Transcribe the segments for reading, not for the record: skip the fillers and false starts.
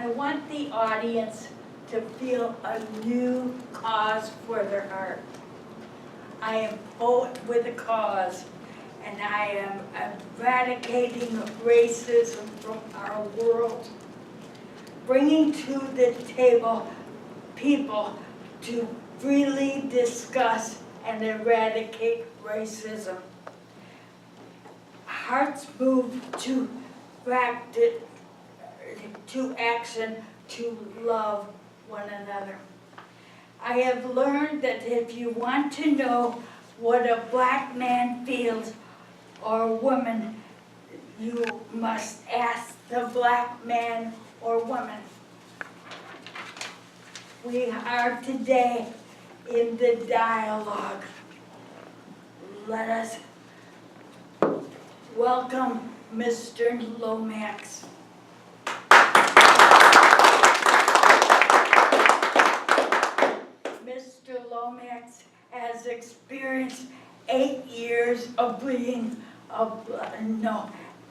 I want the audience to feel a new cause for their heart. I am poet with a cause, and I am eradicating racism from our world, bringing to the table people to freely discuss and eradicate racism. Hearts move to practice, to action, to love one another. I have learned that if you want to know what a black man feels or woman, you must ask the black man or woman. We are today in the dialogue. Let us welcome Mr. Lomax. Mr. Lomax has experienced 8 years of being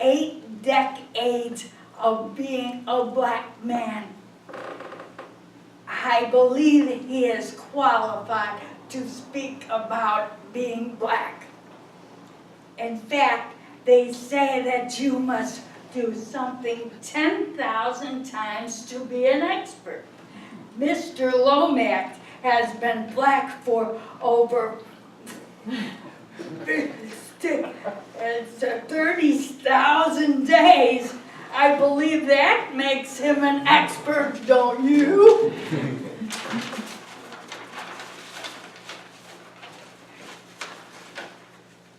8 decades of being a black man. I believe he is qualified to speak about being black. In fact, they say that you must do something 10,000 times to be an expert. Mr. Lomax has been black for over 30,000 days. I believe that makes him an expert, don't you?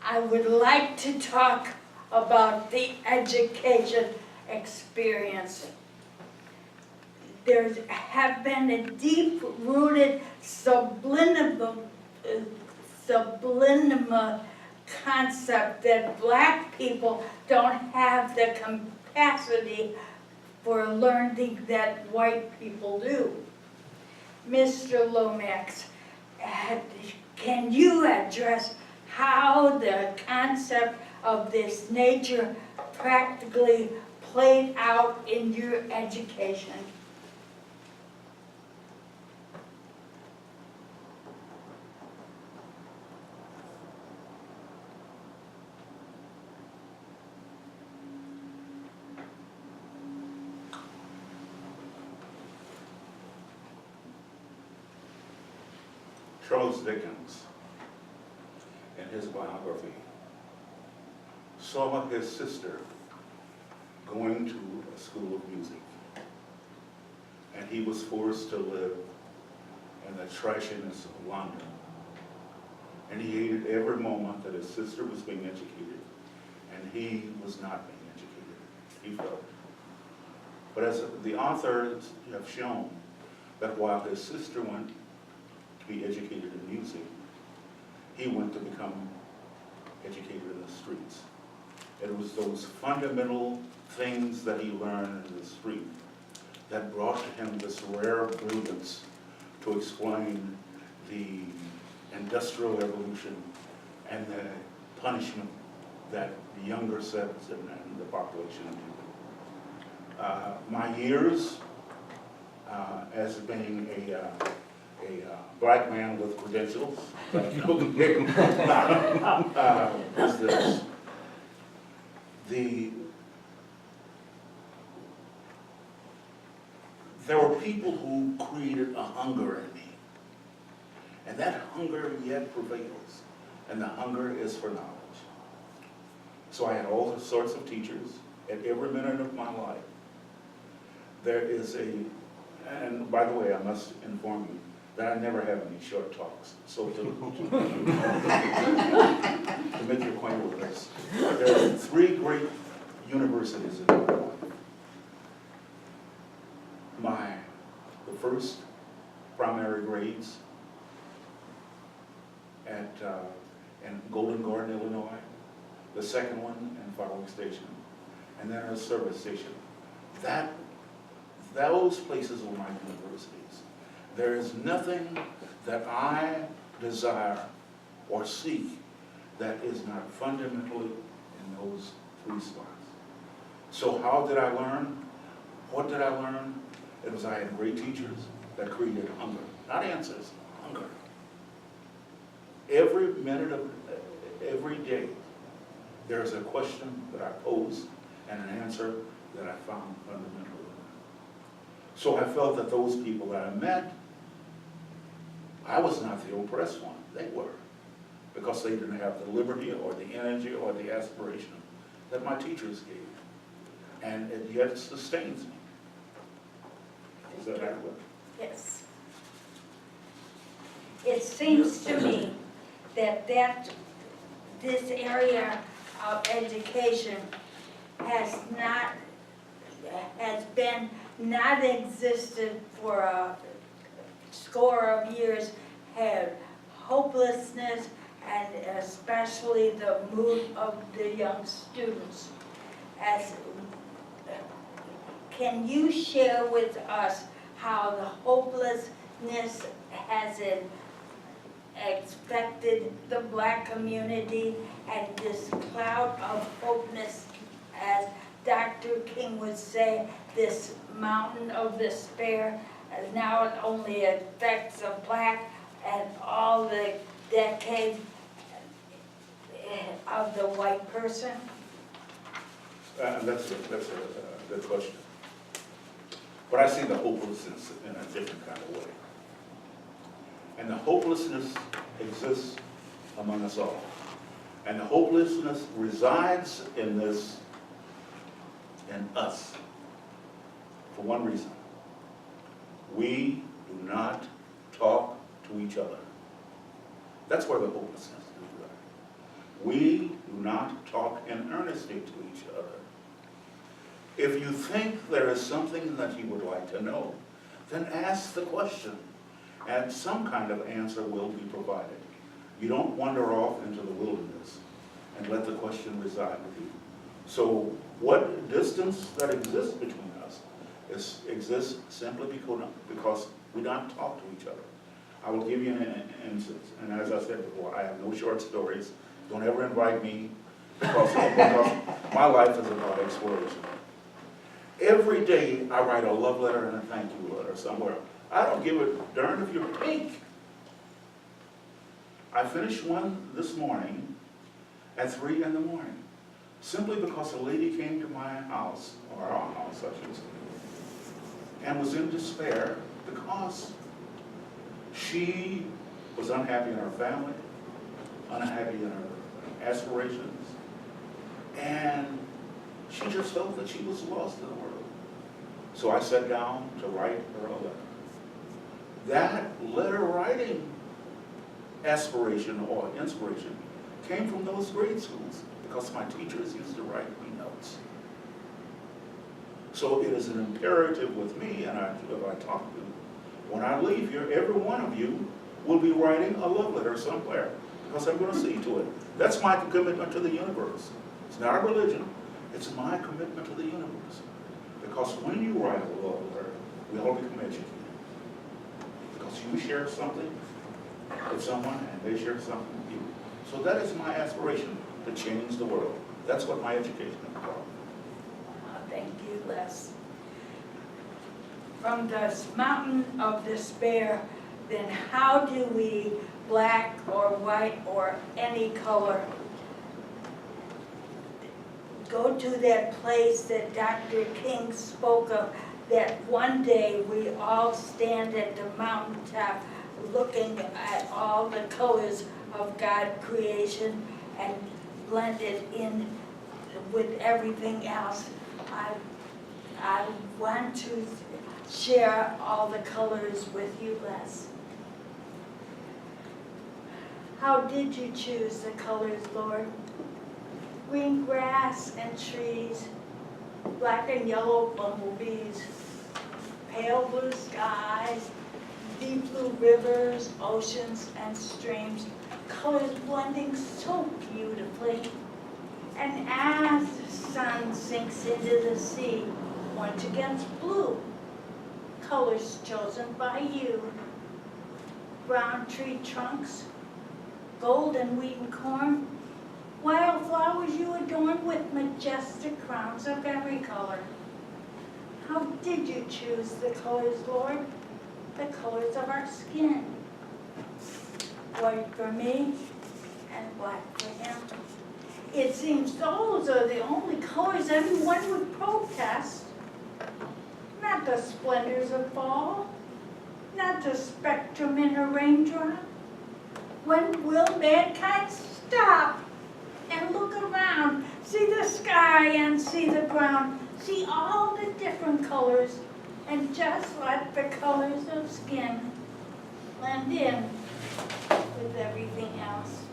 I would like to talk about the education experience. There have been a deep-rooted subliminal concept that black people don't have the capacity for learning that white people do. Mr. Lomax, can you address how the concept of this nature practically played out in your education? Charles Dickens, in his biography, saw his sister going to a school of music, and he was forced to live in the trashiness of London. And he hated every moment that his sister was being educated, and he was not being educated, he felt. But as the authors have shown, that while his sister went to be educated in music, he went to become educated in the streets. It was those fundamental things that he learned in the street that brought to him this rare brilliance to explain the Industrial Revolution and the punishment that the younger sets and the population do. My years as being a black man with credentials, is this. There were people who created a hunger in me, and that hunger yet prevails, and the hunger is for knowledge. So I had all sorts of teachers at every minute of my life. There is and by the way, I must inform you that I never have any short talks. So to make you acquainted with this, there are 3 great universities in my life. The first primary grades in Golden Garden, Illinois. The second one in Fireworks Station, and then a service station. Those places were my universities. There is nothing that I desire or seek that is not fundamentally in those 3 spots. So how did I learn? What did I learn? It was I had great teachers that created hunger, not answers, hunger. Every minute of every day, there's a question that I pose and an answer that I found fundamental. So I felt that those people that I met, I was not the oppressed one, they were, because they didn't have the liberty or the energy or the aspiration that my teachers gave. And it yet sustains me. Is that accurate? Yes. It seems to me that this area of education has been not existed for a score of years, had hopelessness, and especially the mood of the young students. Can you share with us how the hopelessness has affected the Black community, and this cloud of hopelessness, as Dr. King would say, this mountain of despair, now it only affects the Black and all the decades of the white person? That's a good question. But I see the hopelessness in a different kind of way. And the hopelessness exists among us all. And the hopelessness resides in us, for one reason. We do not talk to each other. That's where the hopelessness is. We do not talk in earnestly to each other. If you think there is something that you would like to know, then ask the question, and some kind of answer will be provided. You don't wander off into the wilderness and let the question reside with you. So what distance that exists between us exists simply because we don't talk to each other. I will give you an instance, and as I said before, I have no short stories. Don't ever invite me because my life is about exploration. Every day I write a love letter and a thank you letter somewhere. I don't give a darn if you're pink. I finished one this morning at 3 in the morning, simply because a lady came to my house, or our house I should say, and was in despair because she was unhappy in her family, unhappy in her aspirations, and she just felt that she was lost in the world. So I sat down to write her a letter. That letter writing aspiration or inspiration came from those grade schools because my teachers used to write me notes. So it is an imperative with me, and if I talk to you, when I leave here, every one of you will be writing a love letter somewhere because I'm going to see to it. That's my commitment to the universe. It's not a religion. It's my commitment to the universe. Because when you write a love letter, we all become educated. Because you share something with someone and they share something with you. So that is my aspiration, to change the world. That's what my education is about. Thank you, Les. From this mountain of despair, then how do we, Black or white or any color, go to that place that Dr. King spoke of, that one day we all stand at the mountaintop looking at all the colors of God's creation and blend it in with everything else. I want to share all the colors with you, Les. How did you choose the colors, Lord? Green grass and trees, black and yellow bumblebees, pale blue skies, deep blue rivers, oceans, and streams, colors blending so beautifully. And as the sun sinks into the sea, once against blue, colors chosen by you. Brown tree trunks, golden wheat and corn, wild flowers you adorn with majestic crowns of every color. How did you choose the colors, Lord? The colors of our skin. White for me and black for him. It seems those are the only colors everyone would protest. Not the splendors of fall, not the spectrum in a raindrop. When will mankind stop and look around, see the sky and see the ground, see all the different colors, and just let the colors of skin blend in with everything else?